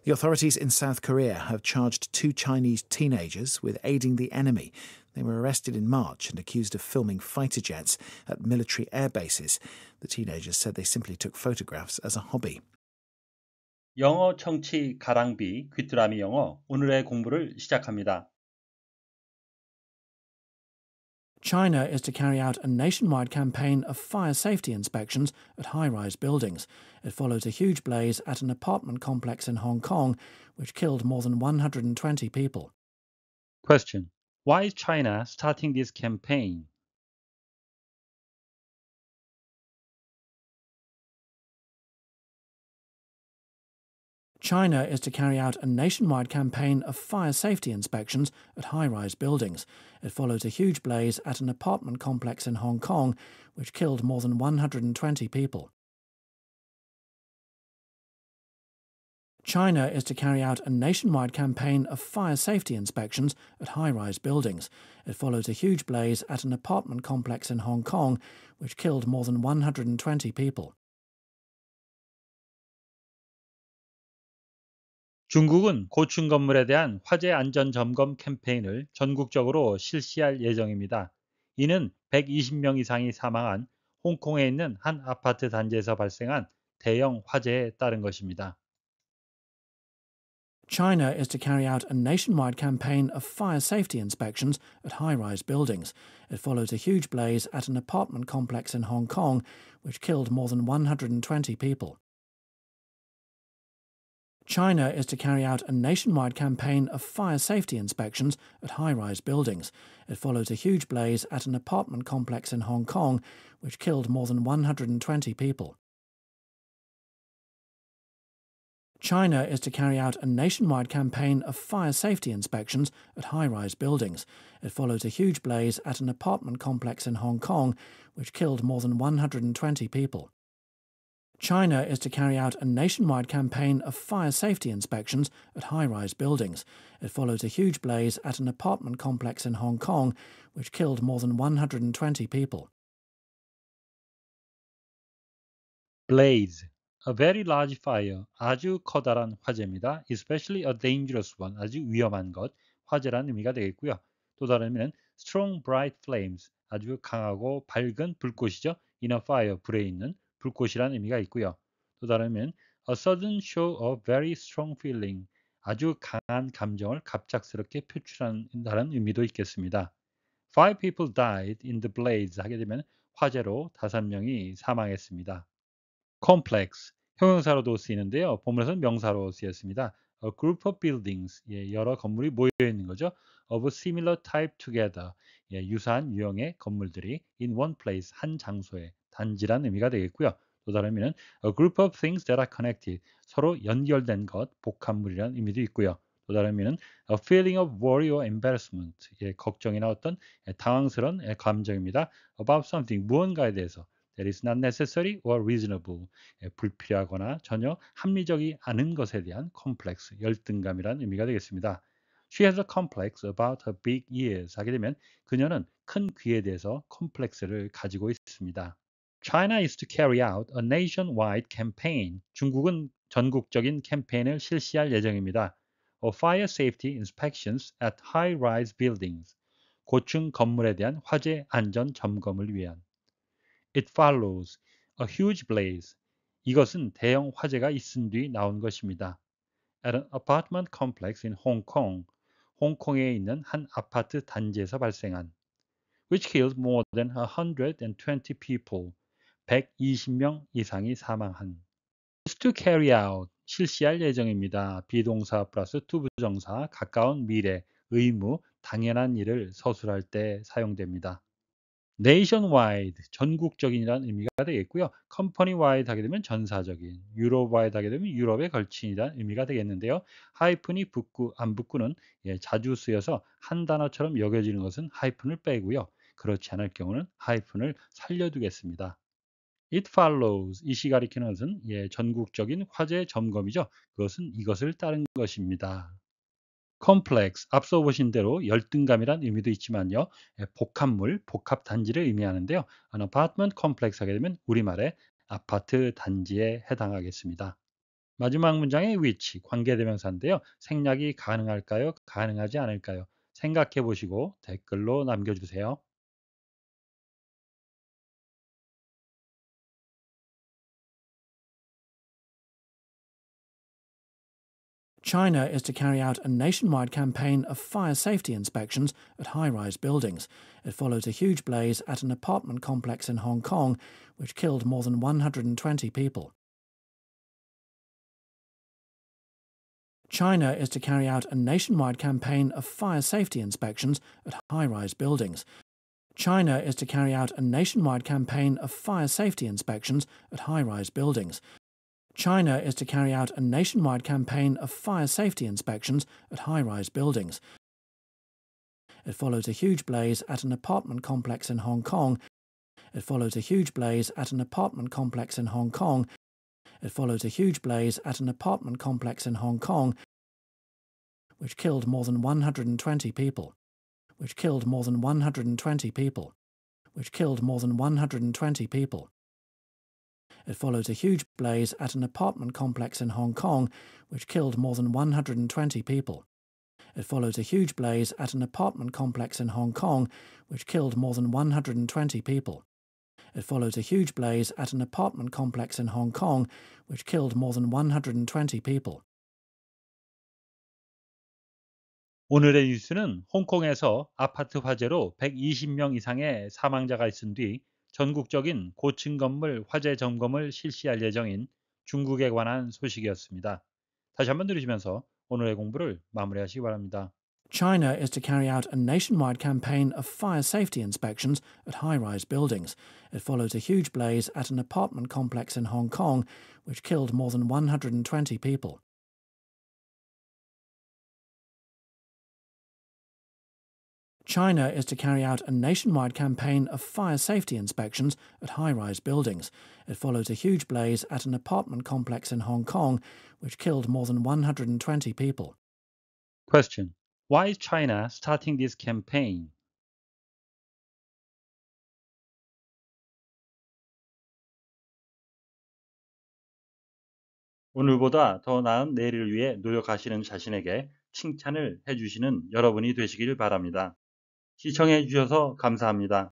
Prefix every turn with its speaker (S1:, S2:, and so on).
S1: The authorities in South Korea have charged two Chinese teenagers with aiding the enemy. They were arrested in March and accused of filming fighter jets at military air bases. The teenagers said they simply took photographs as a hobby.
S2: 영어 청취 가랑비 귀뚜라미 영어 오늘의 공부를 시작합니다.
S3: China is to carry out a nationwide campaign of fire safety inspections at high-rise buildings. It follows a huge blaze at an apartment complex in Hong Kong, which killed more than 120 people.
S2: Question. Why is China starting this campaign?
S3: China is to carry out a nationwide campaign of fire safety inspections at high-rise buildings. It follows a huge blaze at an apartment complex in Hong Kong, which killed more than 120 people. China is to carry out a nationwide campaign of fire safety inspections at high-rise buildings. It follows a huge blaze at an apartment complex in Hong Kong, which killed more than 120 people.
S2: 중국은 고층 건물에 대한 화재 안전 점검 캠페인을 전국적으로 실시할 예정입니다. 이는 120명 이상이 사망한 홍콩에 있는 한 아파트 단지에서 발생한 대형 화재에 따른 것입니다.
S3: China is to carry out a nationwide campaign of fire safety inspections at high-rise buildings. It follows a huge blaze at an apartment complex in Hong Kong, which killed more than 120 people. China is to carry out a nationwide campaign of fire safety inspections at high-rise buildings. It follows a huge blaze at an apartment complex in Hong Kong, which killed more than 120 people. China is to carry out a nationwide campaign of fire safety inspections at high-rise buildings. It follows a huge blaze at an apartment complex in Hong Kong, which killed more than 120 people. China is to carry out a nationwide campaign of fire safety inspections at high-rise buildings. It follows a huge blaze at an apartment complex in Hong Kong, which killed more than 120 people.
S2: Blaze. A very large fire. 아주 커다란 화재입니다. Especially a dangerous one. 아주 위험한 것. 화재란 의미가 되겠고요. 또 다른 의미는 strong bright flames. 아주 강하고 밝은 불꽃이죠. In a fire. 불에 있는 불꽃이라는 의미가 있고요. 또 다른 의미는 a sudden show of very strong feeling. 아주 강한 감정을 갑작스럽게 표출한다는 의미도 있겠습니다. Five people died in the blaze 하게 되면 화재로 5명이 사망했습니다. complex, 형용사로도 쓰이는데요. 본문에서는 명사로 쓰였습니다. A group of buildings, 여러 건물이 모여 있는 거죠. Of a similar type together, 유사한 유형의 건물들이 in one place, 한 장소에, 단지란 의미가 되겠고요. 또 다른 의미는 a group of things that are connected, 서로 연결된 것, 복합물이라는 의미도 있고요. 또 다른 의미는 a feeling of worry or embarrassment, 걱정이나 어떤 당황스러운 감정입니다. About something, 무언가에 대해서. That is not necessary or reasonable. 불필요하거나 전혀 합리적이 않은 것에 대한 complex, 열등감이라는 의미가 되겠습니다. She has a complex about her big ears. 하게 되면 그녀는 큰 귀에 대해서 컴플렉스를 가지고 있습니다. China is to carry out a nationwide campaign. 중국은 전국적인 캠페인을 실시할 예정입니다. of fire safety inspections at high-rise buildings. 고층 건물에 대한 화재 안전 점검을 위한 It follows a huge blaze. 이것은 대형 화재가 있은 뒤 나온 것입니다. At an apartment complex in Hong Kong. 홍콩에 있는 한 아파트 단지에서 발생한 which killed more than 120 people. 120명 이상이 사망한 is to carry out. 실시할 예정입니다. 비동사 플러스 to 부정사, 가까운 미래, 의무, 당연한 일을 서술할 때 사용됩니다. nationwide, 전국적인이라는 의미가 되겠고요. company-wide 하게 되면 전사적인, Europe-wide 하게 되면 유럽에 걸친이라는 의미가 되겠는데요. 하이픈이 붙고 안 붙고는 자주 쓰여서 한 단어처럼 여겨지는 것은 하이픈을 빼고요. 그렇지 않을 경우는 하이픈을 살려두겠습니다. It follows, 이시 가리키는 것은 전국적인 화재 점검이죠. 그것은 이것을 따른 것입니다. complex, 앞서 보신 대로 열등감이란 의미도 있지만요. 복합물, 복합 단지를 의미하는데요. An apartment complex 하게 되면 우리말의 아파트 단지에 해당하겠습니다. 마지막 문장의 which 관계대명사인데요. 생략이 가능할까요? 가능하지 않을까요? 생각해 보시고 댓글로 남겨주세요.
S3: China is to carry out a nationwide campaign of fire safety inspections at high-rise buildings. It follows a huge blaze at an apartment complex in Hong Kong, which killed more than 120 people. China is to carry out a nationwide campaign of fire safety inspections at high-rise buildings. China is to carry out a nationwide campaign of fire safety inspections at high-rise buildings. China is to carry out a nationwide campaign of fire safety inspections at high-rise buildings. It follows a huge blaze at an apartment complex in Hong Kong. It follows a huge blaze at an apartment complex in Hong Kong. It follows a huge blaze at an apartment complex in Hong Kong, which killed more than 120 people. Which killed more than 120 people. Which killed more than 120 people. It follows a huge blaze at an apartment complex in Hong Kong, which killed more than 120 people. It follows a huge blaze at an apartment complex in Hong Kong, which killed more than 120 people. It follows a huge blaze at an apartment complex in Hong Kong, which killed more than 120 people.
S2: 오늘의 뉴스는 홍콩에서 아파트 화재로 120명 이상의 사망자가 있은 뒤 전국적인 고층 건물 화재 점검을 실시할 예정인 중국에 관한 소식이었습니다. 다시 한번 들으시면서 오늘의 공부를 마무리하시기 바랍니다.
S3: China is to carry out a nationwide campaign of fire safety inspections at high-rise buildings. It follows a huge blaze at an apartment complex in Hong Kong, which killed more than 120 people. China is to carry out a nationwide campaign of fire safety inspections at high-rise buildings. It follows a huge blaze at an apartment complex in Hong Kong, which killed more than 120 people.
S2: Question. Why is China starting this campaign? 오늘보다 더 나은 내일을 위해 노력하시는 자신에게 칭찬을 해주시는 여러분이 되시길 바랍니다. 시청해 주셔서 감사합니다.